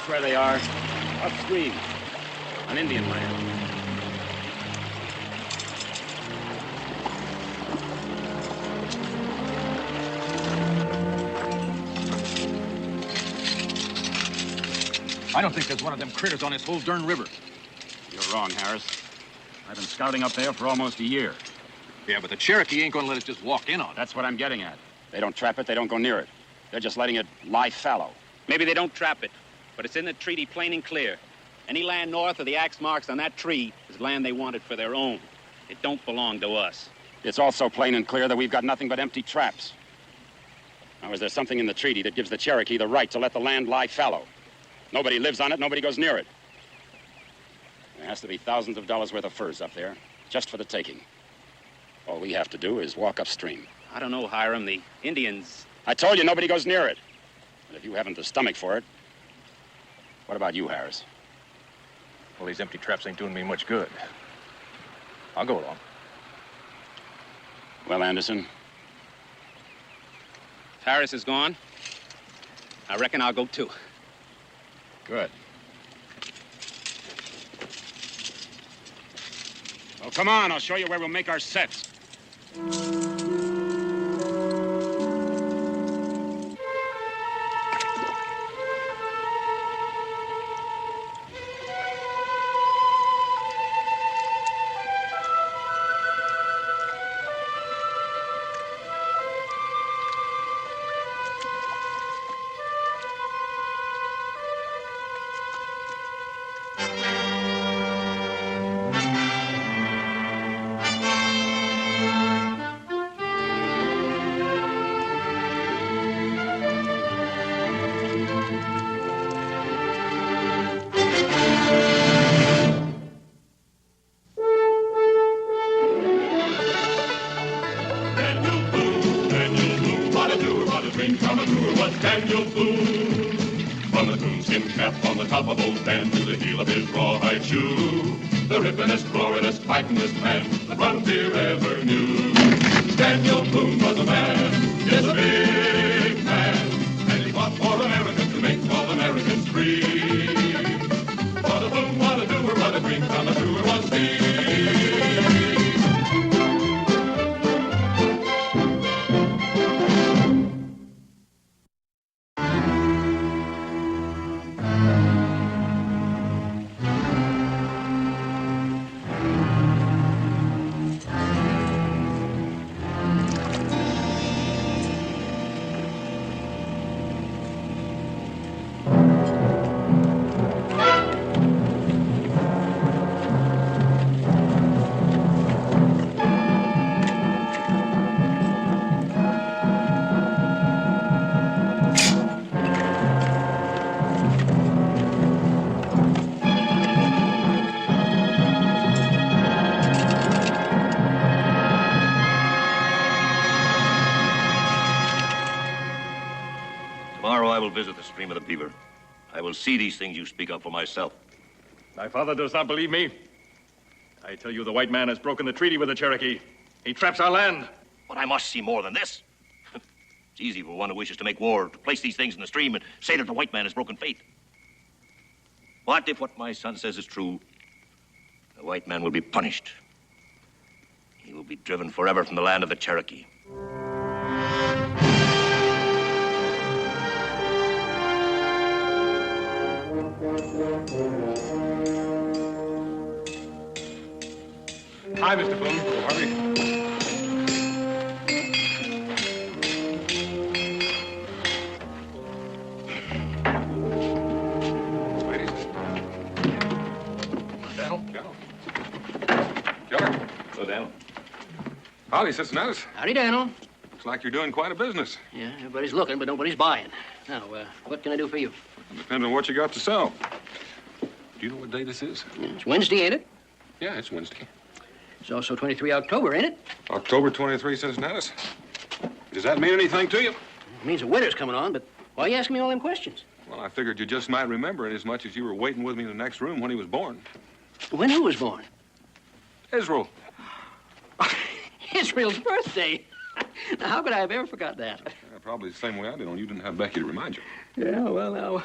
That's where they are. Upstream. On Indian land. I don't think there's one of them critters on this whole darn river. You're wrong, Harris. I've been scouting up there for almost a year. Yeah, but the Cherokee ain't gonna let us just walk in on it. That's what I'm getting at. They don't trap it, they don't go near it. They're just letting it lie fallow. Maybe they don't trap it, but it's in the treaty plain and clear. Any land north of the axe marks on that tree is land they wanted for their own. It don't belong to us. It's also plain and clear that we've got nothing but empty traps. Now, is there something in the treaty that gives the Cherokee the right to let the land lie fallow? Nobody lives on it, nobody goes near it. There has to be thousands of dollars worth of furs up there, just for the taking. All we have to do is walk upstream. I don't know, Hiram. The Indians... I told you nobody goes near it. And if you haven't the stomach for it, what about you, Harris? Well, these empty traps ain't doing me much good. I'll go along. Well, Anderson? If Harris is gone, I reckon I'll go too. Good. Well, come on, I'll show you where we'll make our sets. Daniel Boone. From the coonskin cap on the top of old Dan to the heel of his rawhide shoe, the rippin'est, roaring'est, fighting'est man the frontier ever knew. Daniel Boone was a man, yes, a big man, and he fought for America to make all Americans free. What a boom, what a doer, what a dream come true was he. Visit the stream of the Beaver. I will see these things you speak of for myself. My father does not believe me. I tell you, the white man has broken the treaty with the Cherokee. He traps our land. But I must see more than this. It's easy for one who wishes to make war to place these things in the stream and say that the white man has broken faith. What if what my son says is true? The white man will be punished. He will be driven forever from the land of the Cherokee. Hi, Mr. Boone. Harvey. Ladies. Daniel? Joe. Joe. Hello, Daniel. Howdy, Cincinnati. Howdy, Daniel. Looks like you're doing quite a business. Yeah, everybody's looking, but nobody's buying. Now, what can I do for you? Depends on what you got to sell. Do you know what day this is? Yeah, it's Wednesday, ain't it? Yeah, it's Wednesday. It's also 23 October, ain't it? October 23, Cincinnati. Does that mean anything to you? It means the winter's coming on, but why are you asking me all them questions? Well, I figured you just might remember it as much as you were waiting with me in the next room when he was born. When who was born? Israel. Israel's birthday. Now, how could I have ever forgot that? Probably the same way I did, only you didn't have Becky to remind you. Yeah, well, now,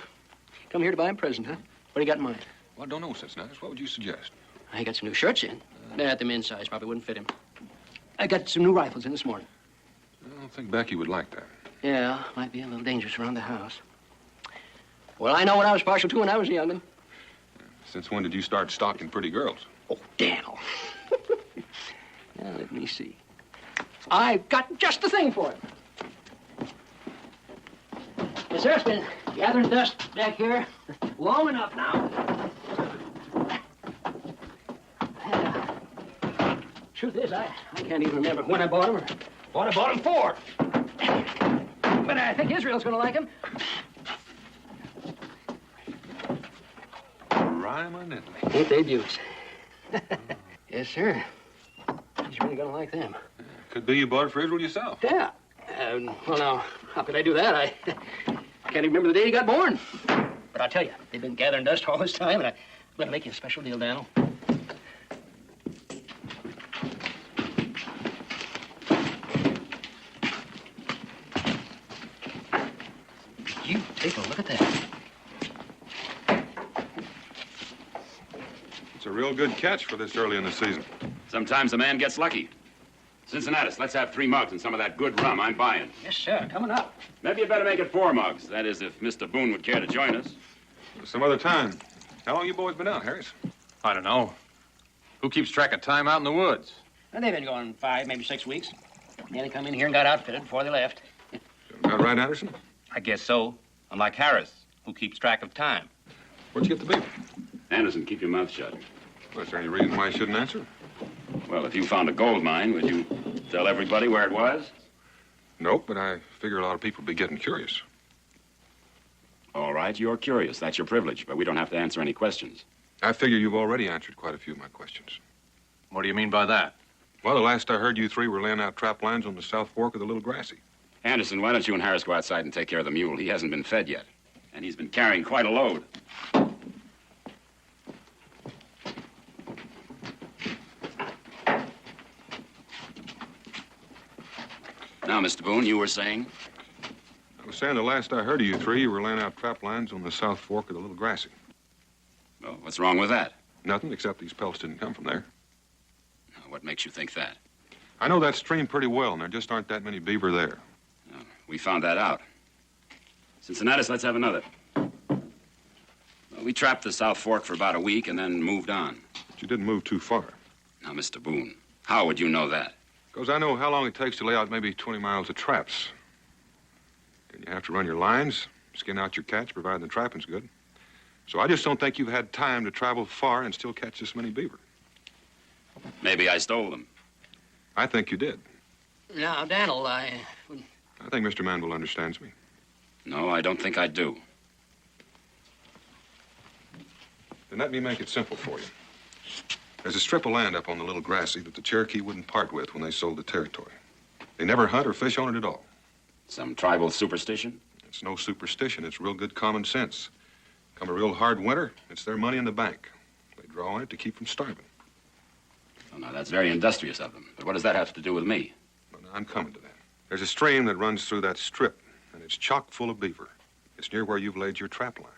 come here to buy him a present, huh? What do you got in mind? Well, I don't know, Cincinnatus. What would you suggest? I got some new shirts in. At the men's size, probably wouldn't fit him. I got some new rifles in this morning. I don't think Becky would like that. Yeah, might be a little dangerous around the house. Well, I know what I was partial to when I was a young'un. Since when did you start stalking pretty girls? Oh, Daniel. Now, let me see. I've got just the thing for him. Yes, sir, it's been gathering dust back here long enough now. Truth is, I can't even remember when I bought him or what I bought him for. But I think Israel's going to like him. Rhymin' Italy. Ain't they beauts? Yes, sir. He's really going to like them. Could be you bought it for Israel yourself. Yeah. Well, now, how could I do that? I can't even remember the day he got born. But I'll tell you, they've been gathering dust all this time, and I'm going to make you a special deal, Daniel. You take a look at that. It's a real good catch for this early in the season. Sometimes a man gets lucky. Cincinnatus, let's have 3 mugs and some of that good rum. I'm buying. Yes, sir. Coming up. Maybe you better make it 4 mugs. That is, if Mr. Boone would care to join us. Some other time. How long you boys been out, Harris? I don't know. Who keeps track of time out in the woods? Well, they've been going 5, maybe 6 weeks. Yeah, they come in here and got outfitted before they left. About right, Anderson? I guess so. Unlike Harris, who keeps track of time. Where'd you get the beaver? Anderson, keep your mouth shut. Well, is there any reason why I shouldn't answer? Well, if you found a gold mine, would you tell everybody where it was? Nope, but I figure a lot of people would be getting curious. All right, you're curious. That's your privilege, but we don't have to answer any questions. I figure you've already answered quite a few of my questions. What do you mean by that? Well, the last I heard, you 3 were laying out trap lines on the South Fork of the Little Grassy. Anderson, why don't you and Harris go outside and take care of the mule? He hasn't been fed yet, and he's been carrying quite a load. Now, Mr. Boone, you were saying? I was saying the last I heard of you 3, you were laying out trap lines on the South Fork of the Little Grassy. Well, what's wrong with that? Nothing, except these pelts didn't come from there. What makes you think that? I know that stream pretty well, and there just aren't that many beaver there. We found that out. Cincinnatus, let's have another. Well, we trapped the South Fork for about a week and then moved on. But you didn't move too far. Now, Mr. Boone, how would you know that? Because I know how long it takes to lay out maybe 20 miles of traps. And you have to run your lines, skin out your catch, provided the trapping's good. So I just don't think you've had time to travel far and still catch this many beaver. Maybe I stole them. I think you did. Now, Daniel, I think Mr. Manville understands me. No, I don't think I do. Then let me make it simple for you. There's a strip of land up on the Little Grassy that the Cherokee wouldn't part with when they sold the territory. They never hunt or fish on it at all. Some tribal superstition? It's no superstition. It's real good common sense. Come a real hard winter, it's their money in the bank. They draw on it to keep from starving. Oh, now, that's very industrious of them. But what does that have to do with me? Well, now, I'm coming to that. There's a stream that runs through that strip, and it's chock full of beaver. It's near where you've laid your trap line.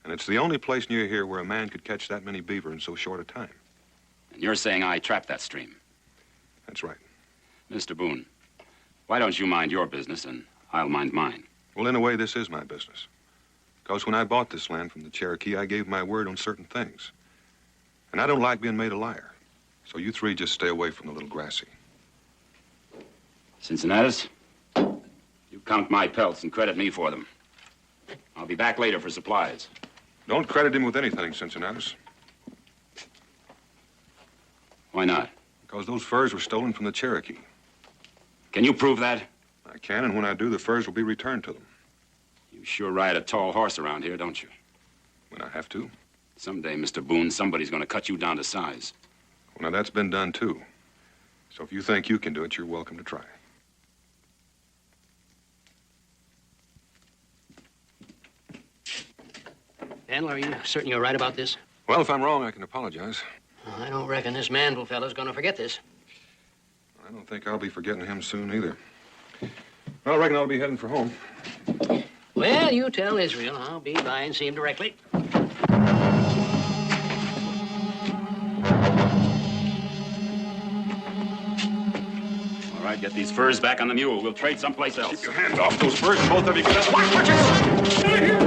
And it's the only place near here where a man could catch that many beaver in so short a time. And you're saying I trapped that stream? That's right. Mr. Boone, why don't you mind your business and I'll mind mine? Well, in a way, this is my business. Because when I bought this land from the Cherokee, I gave my word on certain things. And I don't like being made a liar. So you 3 just stay away from the Little Grassy. Cincinnatus, you count my pelts and credit me for them. I'll be back later for supplies. Don't credit him with anything, Cincinnatus. Why not? Because those furs were stolen from the Cherokee. Can you prove that? I can, and when I do, the furs will be returned to them. You sure ride a tall horse around here, don't you? When I have to. Someday, Mr. Boone, somebody's going to cut you down to size. Well, now, that's been done, too. So if you think you can do it, you're welcome to try. Daniel, are you certain you're right about this? Well, if I'm wrong, I can apologize. Well, I don't reckon this Manville fellow's gonna forget this. I don't think I'll be forgetting him soon, either. Well, I reckon I'll be heading for home. Well, you tell Israel. I'll be by and see him directly. All right, get these furs back on the mule. We'll trade someplace else. Keep your hands off those furs, both of you. Get out. Watch it!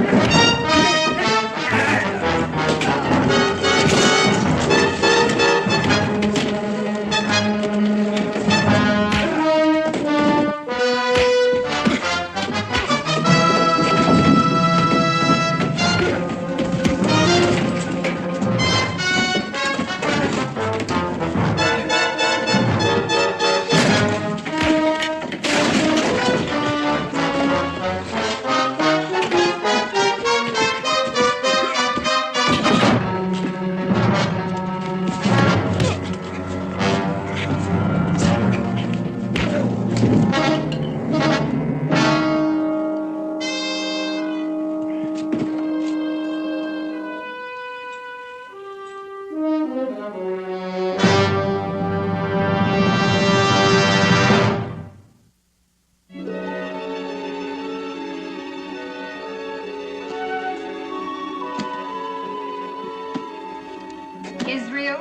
Israel?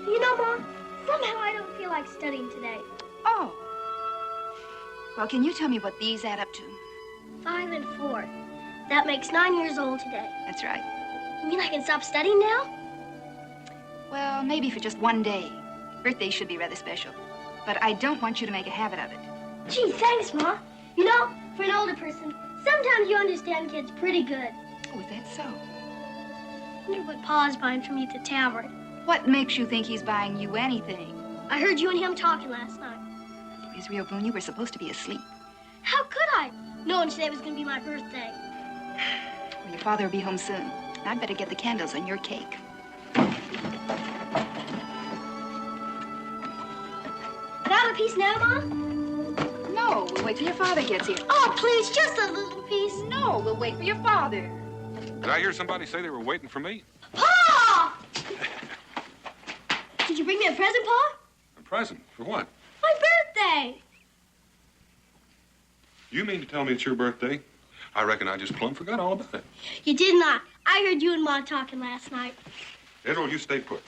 You know, Mom, somehow I don't feel like studying today. Oh. Well, can you tell me what these add up to? 5 and 4. That makes 9 years old today. That's right. You mean I can stop studying now? Well, maybe for just one day. Birthdays should be rather special. But I don't want you to make a habit of it. Gee, thanks, Ma. You know, for an older person, sometimes you understand kids pretty good. Oh, is that so? I wonder what Pa's buying for me at the tavern. What makes you think he's buying you anything? I heard you and him talking last night. Israel Boone, you were supposed to be asleep. How could I? Knowing today was going to be my birthday. Well, your father will be home soon. I'd better get the candles on your cake. Can I have a piece now, Mom? No, we'll wait till your father gets here. Oh, please, just a little piece. No, we'll wait for your father. Did I hear somebody say they were waiting for me? Pa! Did you bring me a present, Pa? A present? For what? My birthday. You mean to tell me it's your birthday? I reckon I just plumb forgot all about it. You did not. I heard you and Ma talking last night. Edward, you stay put.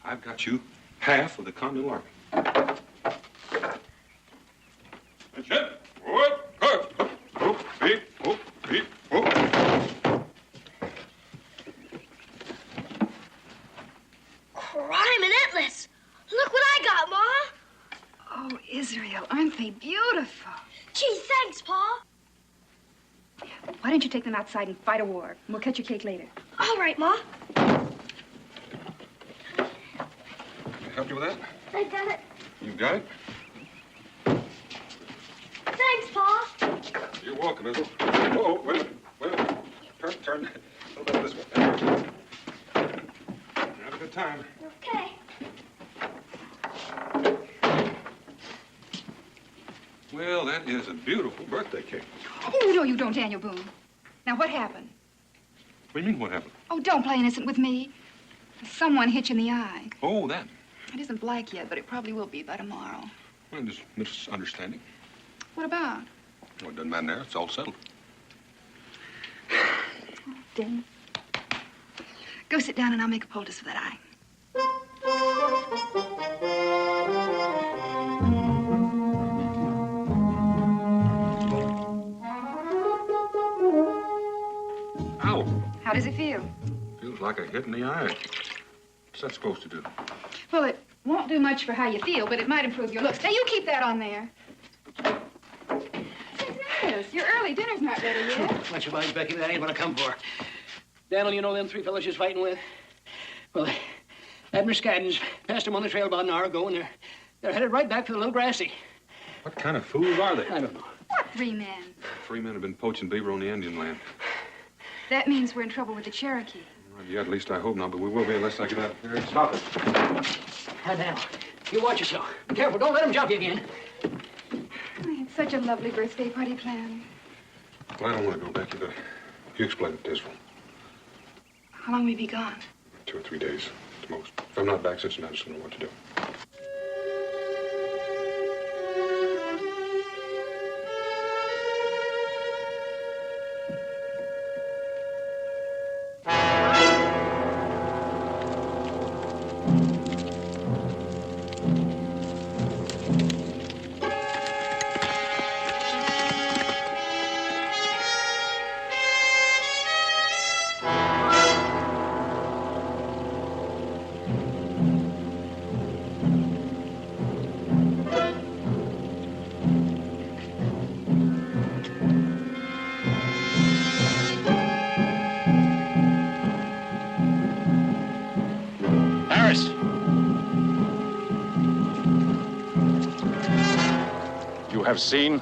I've got you half of the Condon Larkin. That's it. Whoop, up, whoop, beep, whoop, beep, whoop. Criminatless. Look what I got, Ma. Oh, Israel, aren't they beautiful? Gee, thanks, Pa. Why don't you take them outside and fight a war? And we'll cut your cake later. All right, Ma. Can I help you with that? I got it. You got it? Thanks, Pa. You're welcome, Ethel. Oh, wait a minute. Turn. A little bit this way. Have a good time. Okay. Well, that is a beautiful birthday cake. Oh, no, you don't, Daniel Boone. Now, what happened? What do you mean, what happened? Oh, don't play innocent with me. Someone hit you in the eye. Oh, that. It isn't black yet, but it probably will be by tomorrow. Well, just misunderstanding. What about? Well, it doesn't matter now. It's all settled. Oh, Dane. Go sit down and I'll make a poultice for that eye. Ow. How does it feel? Feels like a hit in the eye. What's that supposed to do? Well, it won't do much for how you feel, but it might improve your looks. Now, you keep that on there. Yes, you're early. Dinner's not ready yet. Much obliged, Becky. That ain't what I come for. Daniel, you know them 3 fellows you're fighting with? Well, Abner Scaddons passed them on the trail about an hour ago, and they're headed right back for the Little Grassy. What kind of fools are they? I don't know. What 3 men? 3 men have been poaching beaver on the Indian land. That means we're in trouble with the Cherokee. Well, yeah, at least I hope not, but we will be unless I get out here. Stop it. Now, Daniel, you watch yourself. Be careful. Don't let them jump you again. I had such a lovely birthday party planned. Well, I don't want to go back to the... You explain it to Israel. How long will we be gone? 2 or 3 days at the most. If I'm not back since I just don't know what to do. have seen?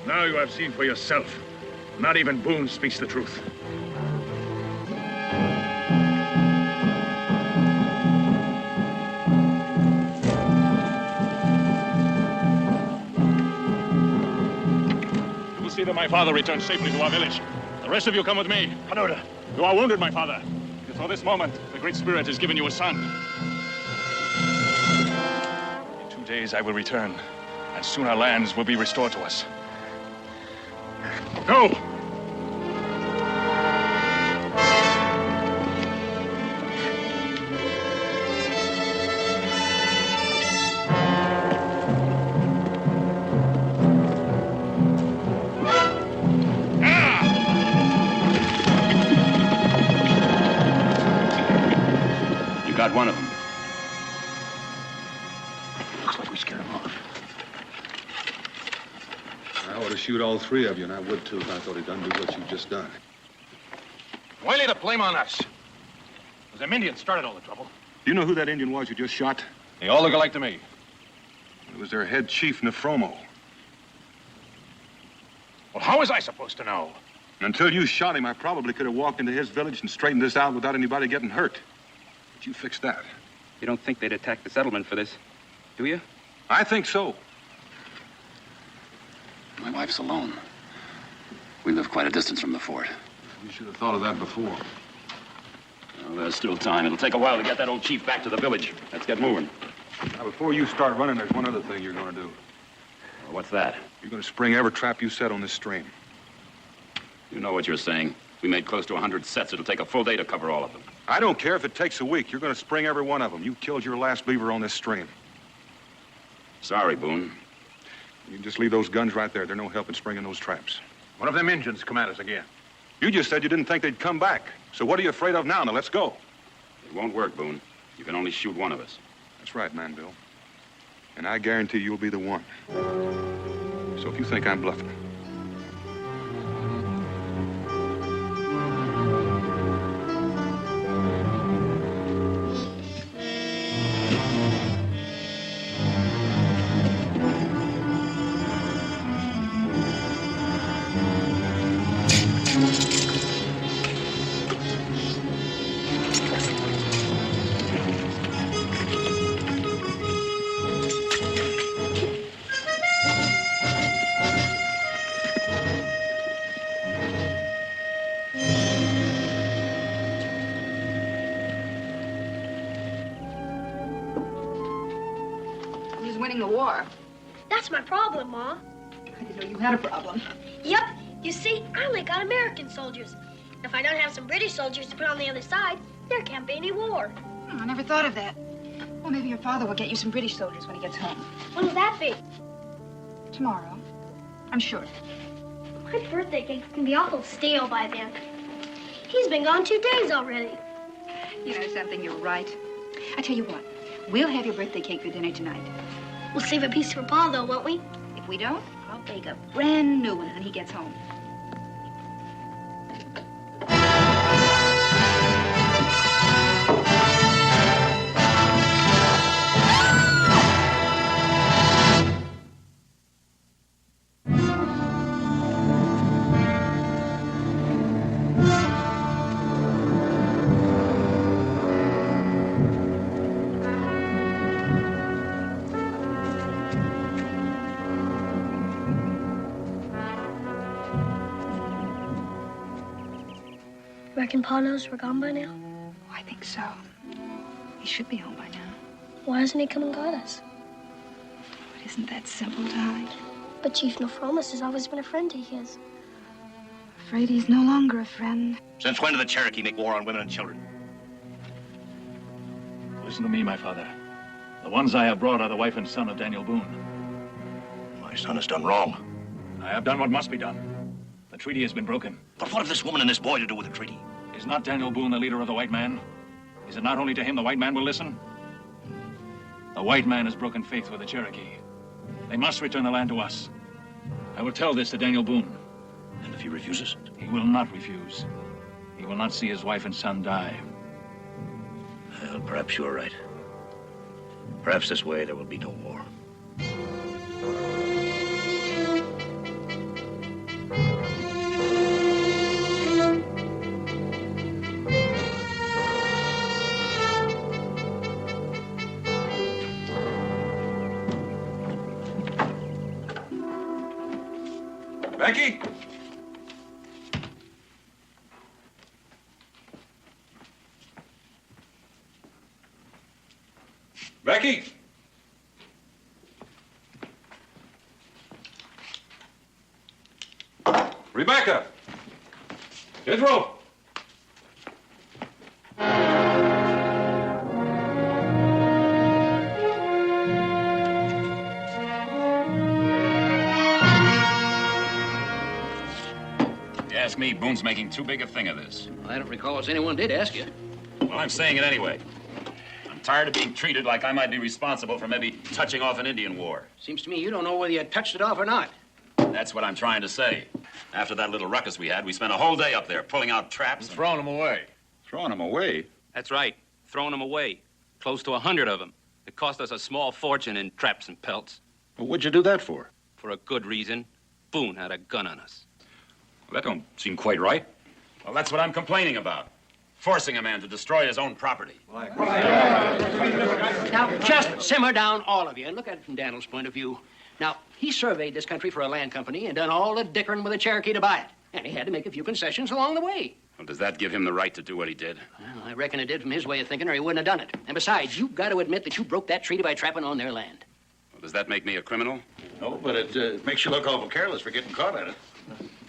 Now you have seen for yourself. Not even Boone speaks the truth. You will see that my father returns safely to our village. The rest of you come with me. Hanoda, you are wounded, my father. For this moment, the Great Spirit has given you a son. In 2 days, I will return, and soon our lands will be restored to us. Go! You got one of them. Looks like we scared him off. I ought to shoot all three of you, and I would too if I thought he'd undo what you've just done. Why lay the blame on us? It was them Indians started all the trouble. Do you know who that Indian was you just shot? They all look alike to me. It was their head chief, Nefromo. Well, how was I supposed to know? Until you shot him, I probably could have walked into his village and straightened this out without anybody getting hurt. But you fixed that. You don't think they'd attack the settlement for this, do you? I think so. My wife's alone. We live quite a distance from the fort. You should have thought of that before. Well, there's still time. It'll take a while to get that old chief back to the village. Let's get moving. Now, before you start running, there's one other thing you're going to do. Well, what's that? You're going to spring every trap you set on this stream. You know what you're saying. We made close to 100 sets. It'll take a full day to cover all of them. I don't care if it takes a week. You're going to spring every one of them. You killed your last beaver on this stream. Sorry, Boone. You can just leave those guns right there. They're no help in springing those traps. What if them Indians come at us again? You just said you didn't think they'd come back. So what are you afraid of now? Now, let's go. It won't work, Boone. You can only shoot one of us. That's right, Manville. And I guarantee you'll be the one. So if you think I'm bluffing... Winning the war. That's my problem, Ma. I didn't know you had a problem. Yep. You see, I only got American soldiers. If I don't have some British soldiers to put on the other side, there can't be any war. I never thought of that. Well, maybe your father will get you some British soldiers when he gets home. When will that be? Tomorrow. I'm sure. My birthday cake can be awful stale by then. He's been gone 2 days already. You know something, you're right. I tell you what, we'll have your birthday cake for dinner tonight. We'll save a piece for Pa, though, won't we? If we don't, I'll bake a brand new one when he gets home. Reckon Pa knows we're gone by now? Oh, I think so. He should be home by now. Why hasn't he come and got us? But isn't that simple, Ty? But Chief Nefromus has always been a friend to his. Afraid he's no longer a friend. Since when did the Cherokee make war on women and children? Listen to me, my father. The ones I have brought are the wife and son of Daniel Boone. My son has done wrong. I have done what must be done. The treaty has been broken. But what have this woman and this boy to do with the treaty? Is not Daniel Boone the leader of the white man? Is it not only to him the white man will listen? The white man has broken faith with the Cherokee. They must return the land to us. I will tell this to Daniel Boone. And if he refuses? He will not refuse. He will not see his wife and son die. Well, perhaps you're right. Perhaps this way there will be no war. Becky? Becky? Rebecca? Israel? Ask me, Boone's making too big a thing of this. I don't recall if anyone did ask you. Well, I'm saying it anyway. I'm tired of being treated like I might be responsible for maybe touching off an Indian war. Seems to me you don't know whether you touched it off or not. That's what I'm trying to say. After that little ruckus we had, we spent a whole day up there pulling out traps. And throwing them away. Throwing them away? That's right. Throwing them away. Close to 100 of them. It cost us a small fortune in traps and pelts. Well, what'd you do that for? For a good reason. Boone had a gun on us. Well, that don't seem quite right. Well, that's what I'm complaining about. Forcing a man to destroy his own property. Now, just simmer down, all of you, and look at it from Daniel's point of view. Now, he surveyed this country for a land company and done all the dickering with the Cherokee to buy it. And he had to make a few concessions along the way. Well, does that give him the right to do what he did? Well, I reckon it did from his way of thinking, or he wouldn't have done it. And besides, you've got to admit that you broke that treaty by trapping on their land. Well, does that make me a criminal? No, but it makes you look awful careless for getting caught at it.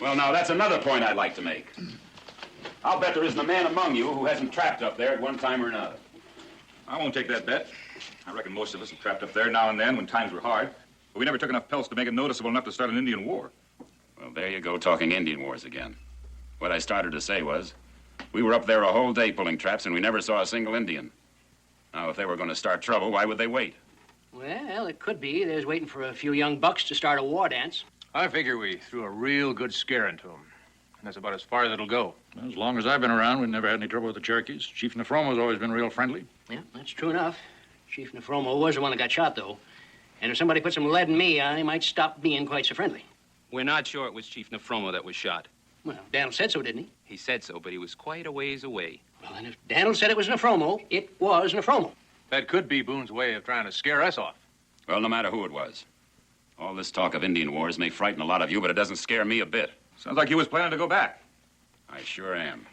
Well, now, that's another point I'd like to make. I'll bet there isn't a man among you who hasn't trapped up there at one time or another. I won't take that bet. I reckon most of us have trapped up there now and then when times were hard. But we never took enough pelts to make it noticeable enough to start an Indian war. Well, there you go, talking Indian wars again. What I started to say was, we were up there a whole day pulling traps, and we never saw a single Indian. Now, if they were going to start trouble, why would they wait? Well, it could be. They're waiting for a few young bucks to start a war dance. I figure we threw a real good scare into them. And that's about as far as it'll go. As long as I've been around, we've never had any trouble with the Cherokees. Chief Nefromo's always been real friendly. Yeah, that's true enough. Chief Nefromo was the one that got shot, though. And if somebody put some lead in me, I might stop being quite so friendly. We're not sure it was Chief Nefromo that was shot. Well, Daniel said so, didn't he? He said so, but he was quite a ways away. Well, and if Daniel said it was Nefromo, it was Nefromo. That could be Boone's way of trying to scare us off. Well, no matter who it was. All this talk of Indian wars may frighten a lot of you, but it doesn't scare me a bit. Sounds like you was planning to go back. I sure am.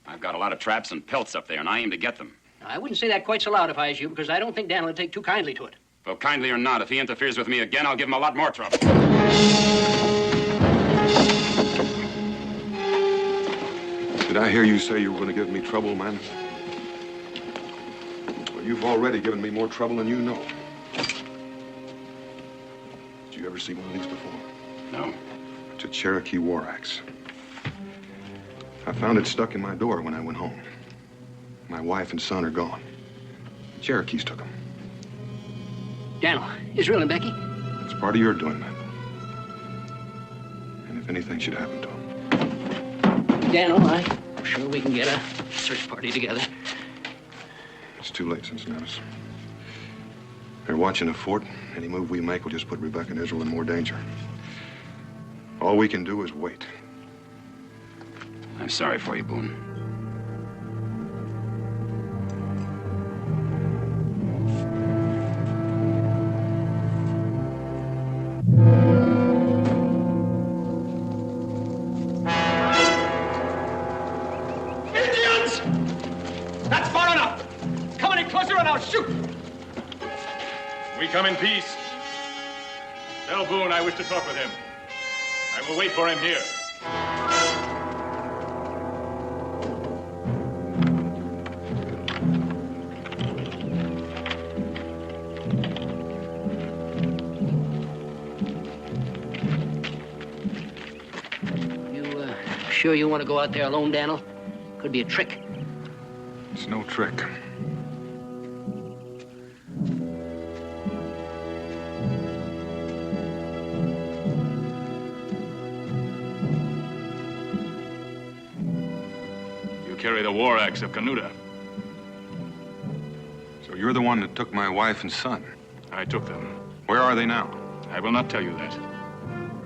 I've got a lot of traps and pelts up there, and I aim to get them. Now, I wouldn't say that quite so loud if I was you, because I don't think Daniel would take too kindly to it. Well, kindly or not, if he interferes with me again, I'll give him a lot more trouble. Did I hear you say you were going to give me trouble, man? Well, you've already given me more trouble than you know. Did you ever see one of these before? No. It's a Cherokee war axe. I found it stuck in my door when I went home. My wife and son are gone. The Cherokees took them. Daniel, Israel and Becky? It's part of your doing, man. And if anything should happen to them. Daniel, I'm sure we can get a search party together. It's too late, Cincinnatus. They're watching a fort. Any move we make will just put Rebecca and Israel in more danger. All we can do is wait. I'm sorry for you, Boone. Indians! That's far enough. Come any closer and I'll shoot. We come in peace. Tell Boone I wish to talk with him. I will wait for him here. sure you want to go out there alone, Daniel? Could be a trick. It's no trick. You carry the war axe of Canuta. So you're the one that took my wife and son? I took them. Where are they now? I will not tell you that.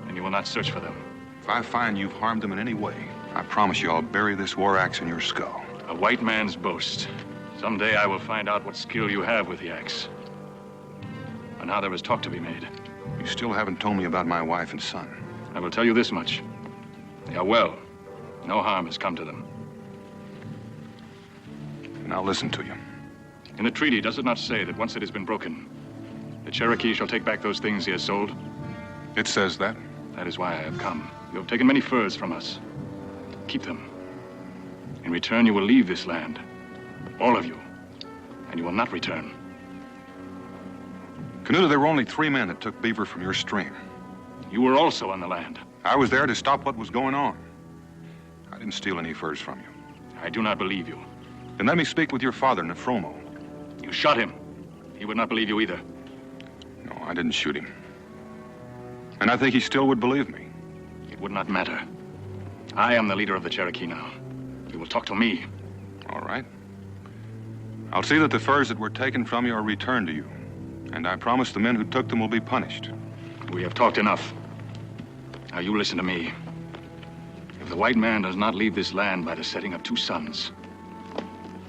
And you will not search for them. If I find you've harmed them in any way, I promise you I'll bury this war axe in your skull. A white man's boast. Someday I will find out what skill you have with the axe. And how there is talk to be made. You still haven't told me about my wife and son. I will tell you this much. They are well. No harm has come to them. And I'll listen to you. In the treaty, does it not say that once it has been broken, the Cherokee shall take back those things he has sold? It says that. That is why I have come. You have taken many furs from us. Keep them. In return, you will leave this land. All of you. And you will not return. Canuta, there were only 3 men that took beaver from your stream. You were also on the land. I was there to stop what was going on. I didn't steal any furs from you. I do not believe you. Then let me speak with your father, Nefromo. You shot him. He would not believe you either. No, I didn't shoot him. And I think he still would believe me. It would not matter. I am the leader of the Cherokee now. You will talk to me. All right. I'll see that the furs that were taken from you are returned to you. And I promise the men who took them will be punished. We have talked enough. Now you listen to me. If the white man does not leave this land by the setting of 2 suns,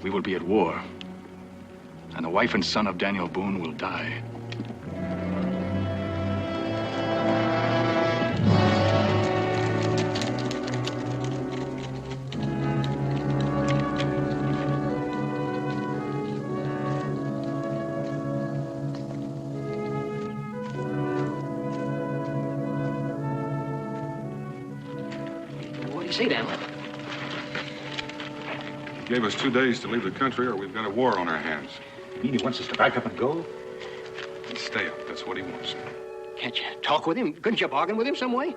we will be at war. And the wife and son of Daniel Boone will die. What do you say, Daniel? He gave us 2 days to leave the country or we've got a war on our hands. You mean he wants us to back up and go? And stay up, that's what he wants. Can't you talk with him? Couldn't you bargain with him some way?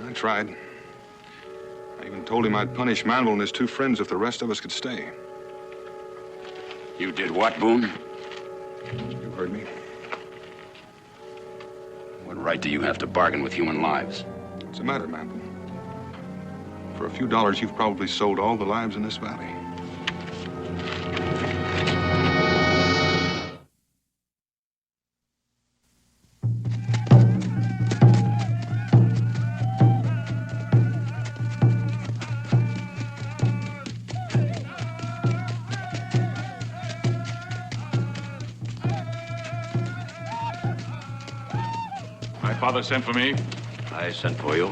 I tried. I even told him I'd punish Manuel and his 2 friends if the rest of us could stay. You did what, Boone? You heard me. What right do you have to bargain with human lives? What's the matter, Manuel? For a few dollars, you've probably sold all the lives in this valley. My father sent for me. I sent for you.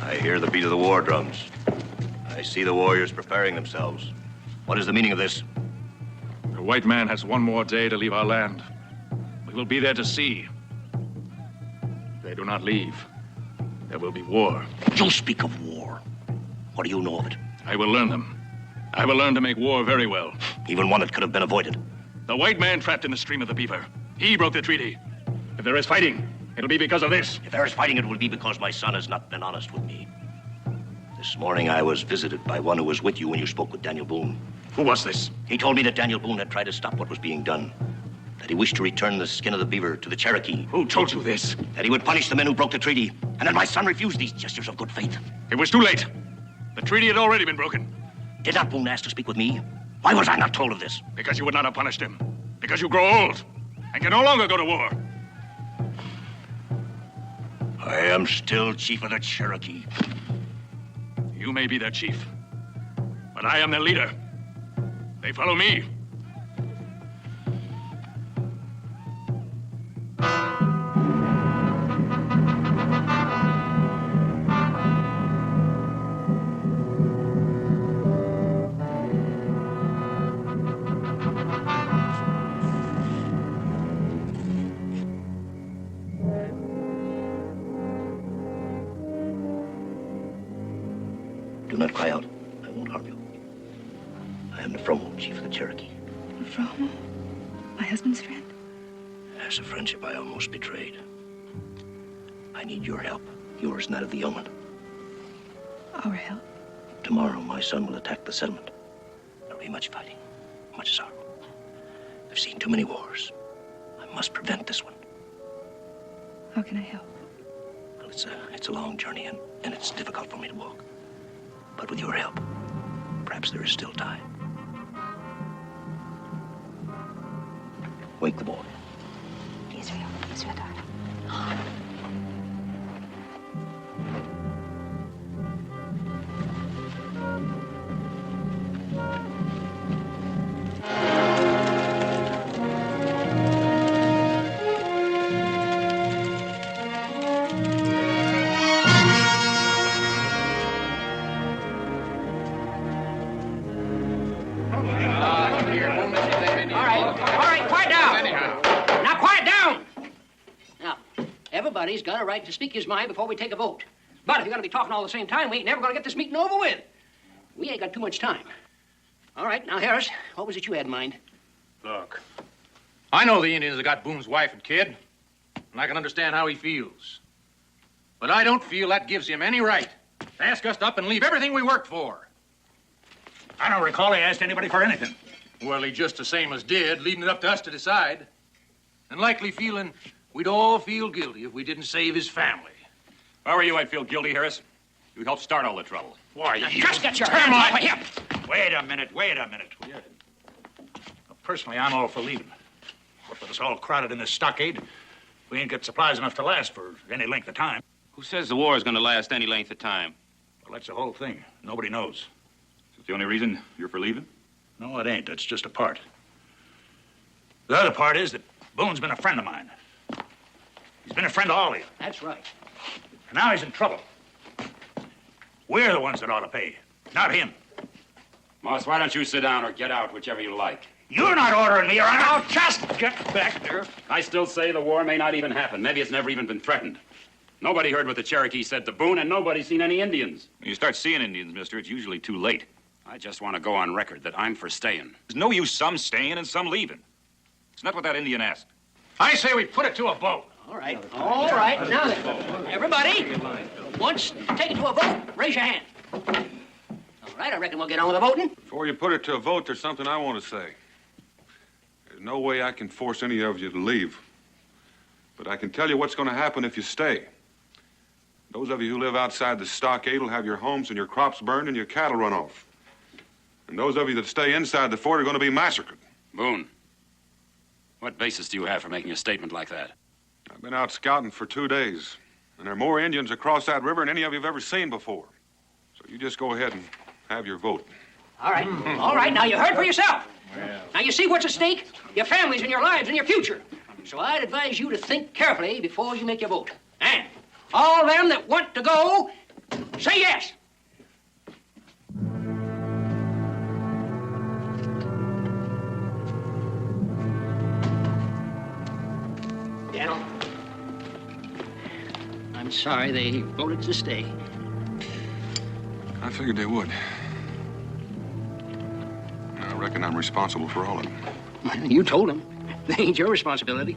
I hear the beat of the war drums. I see the warriors preparing themselves. What is the meaning of this? The white man has 1 more day to leave our land. We will be there to see. If they do not leave, there will be war. You speak of war. What do you know of it? I will learn them. I will learn to make war very well. Even one that could have been avoided. The white man trapped in the stream of the Beaver. He broke the treaty. If there is fighting, it'll be because of this. If there is fighting, it will be because my son has not been honest with me. This morning I was visited by one who was with you when you spoke with Daniel Boone. Who was this? He told me that Daniel Boone had tried to stop what was being done. That he wished to return the skin of the beaver to the Cherokee. Who told you this? That he would punish the men who broke the treaty. And that my son refused these gestures of good faith. It was too late. The treaty had already been broken. Did not Boone ask to speak with me? Why was I not told of this? Because you would not have punished him. Because you grow old and can no longer go to war. I am still chief of the Cherokee. You may be their chief, but I am their leader. They follow me. Do not cry out. I won't harm you. I am Nefromo, chief of the Cherokee. Nefromo? My husband's friend? That's a friendship I almost betrayed. I need your help. Yours and that of the yeoman. Oh, Our help? Tomorrow, my son will attack the settlement. There'll be much fighting, much sorrow. I've seen too many wars. I must prevent this one. How can I help? Well, it's a long journey, and it's difficult for me to walk. But with your help, perhaps there is still time. Wake the boy. Israel, sweetheart. Everybody's got a right to speak his mind before we take a vote. But if you're going to be talking all the same time, we ain't never going to get this meeting over with. We ain't got too much time. All right, now, Harris, what was it you had in mind? Look, I know the Indians have got Boone's wife and kid, and I can understand how he feels. But I don't feel that gives him any right to ask us to up and leave everything we worked for. I don't recall he asked anybody for anything. Well, he just the same as did, leaving it up to us to decide. And likely feeling we'd all feel guilty if we didn't save his family. If I were you, I'd feel guilty, Harris. You helped start all the trouble. Why, Now, you... just get your hands off of him! Wait a minute. Well, personally, I'm all for leaving. But with us all crowded in this stockade, we ain't got supplies enough to last for any length of time. Who says the war is going to last any length of time? Well, that's the whole thing. Nobody knows. Is that the only reason you're for leaving? No, it ain't. That's just a part. The other part is that Boone's been a friend of mine. He's been a friend of all of you. That's right. And now he's in trouble. We're the ones that ought to pay, not him. Moss, why don't you sit down or get out, whichever you like? You're not ordering me around. Now just get back there. I still say the war may not even happen. Maybe it's never even been threatened. Nobody heard what the Cherokee said to Boone, and nobody's seen any Indians. When you start seeing Indians, mister, it's usually too late. I just want to go on record that I'm for staying. There's no use some staying and some leaving. It's not what that Indian asked. I say we put it to a vote. All right. All right. Now then, everybody, once take it to a vote, raise your hand. All right, I reckon we'll get on with the voting. Before you put it to a vote, there's something I want to say. There's no way I can force any of you to leave. But I can tell you what's going to happen if you stay. Those of you who live outside the stockade will have your homes and your crops burned and your cattle run off. And those of you that stay inside the fort are going to be massacred. Boone, what basis do you have for making a statement like that? I've been out scouting for 2 days, and there are more Indians across that river than any of you have ever seen before. So you just go ahead and have your vote. All right. All right, now you heard for yourself. Now you see what's at stake? Your families and your lives and your future. So I'd advise you to think carefully before you make your vote. And all them that want to go, say yes. Daniel, I'm sorry they voted to stay. I figured they would. I reckon I'm responsible for all of them. You told them. They ain't your responsibility.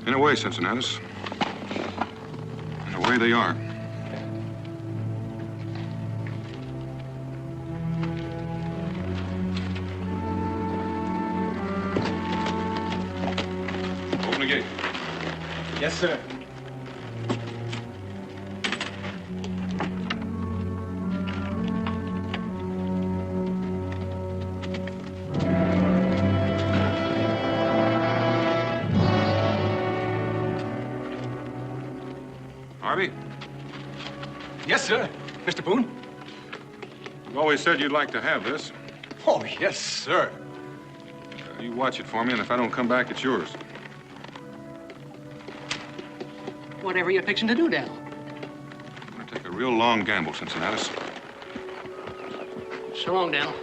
In a way, Cincinnatus. In a way, they are. Open the gate. Yes, sir. Harvey? Yes, sir. Mr. Boone? You always said you'd like to have this. Oh, yes, sir. You watch it for me, and if I don't come back, it's yours. Whatever you're fixing to do, Daniel. I'm going to take a real long gamble, Cincinnatus. So long, Daniel.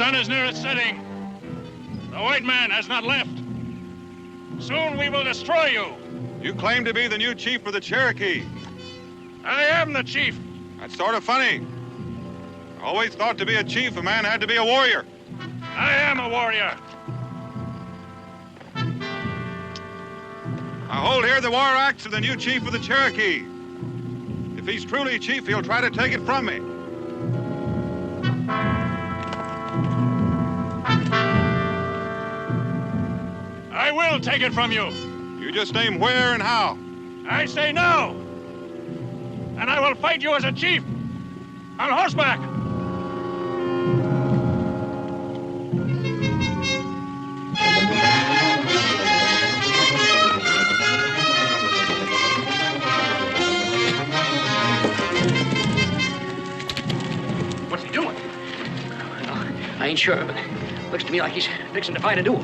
sun is near its setting. The white man has not left. Soon we will destroy you. You claim to be the new chief of the Cherokee. I am the chief. That's sort of funny. I always thought to be a chief, a man had to be a warrior. I am a warrior. I hold here the war axe of the new chief of the Cherokee. If he's truly chief, he'll try to take it from me. I will take it from you. You just name where and how. I say no. And I will fight you as a chief. On horseback. What's he doing? Well, I ain't sure, but it looks to me like he's fixing to fight a duel.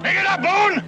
Pick it up, Boone!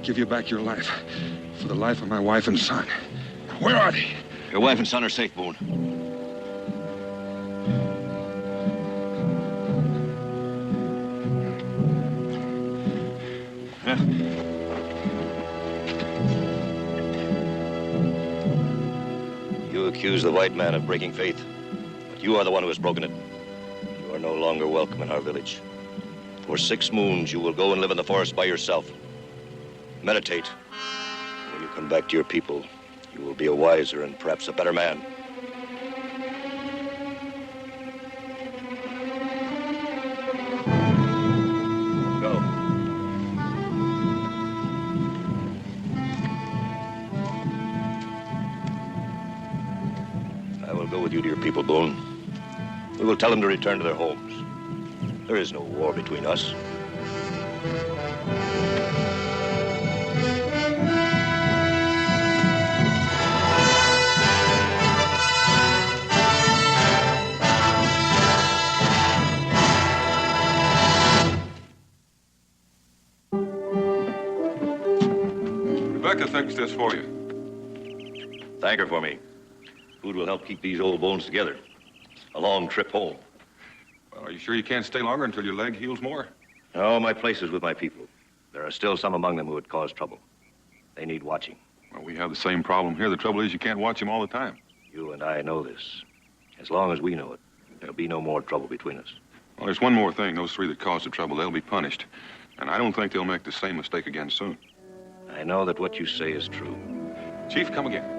Give you back your life for the life of my wife and son. Where are they? Your wife and son are safe, Boone. Huh? You accuse the white man of breaking faith, but you are the one who has broken it. You are no longer welcome in our village. For 6 moons, you will go and live in the forest by yourself. Meditate. When you come back to your people, you will be a wiser and perhaps a better man. Go. I will go with you to your people, Boone. We will tell them to return to their homes. There is no war between us. Rebecca thinks this for you. Thank her for me. Food will help keep these old bones together. A long trip home. Well, are you sure you can't stay longer until your leg heals more? No, my place is with my people. There are still some among them who would cause trouble. They need watching. Well, we have the same problem here. The trouble is you can't watch them all the time. You and I know this. As long as we know it, there'll be no more trouble between us. Well, there's one more thing. Those 3 that caused the trouble, they'll be punished. And I don't think they'll make the same mistake again soon. I know that what you say is true. Chief, come again.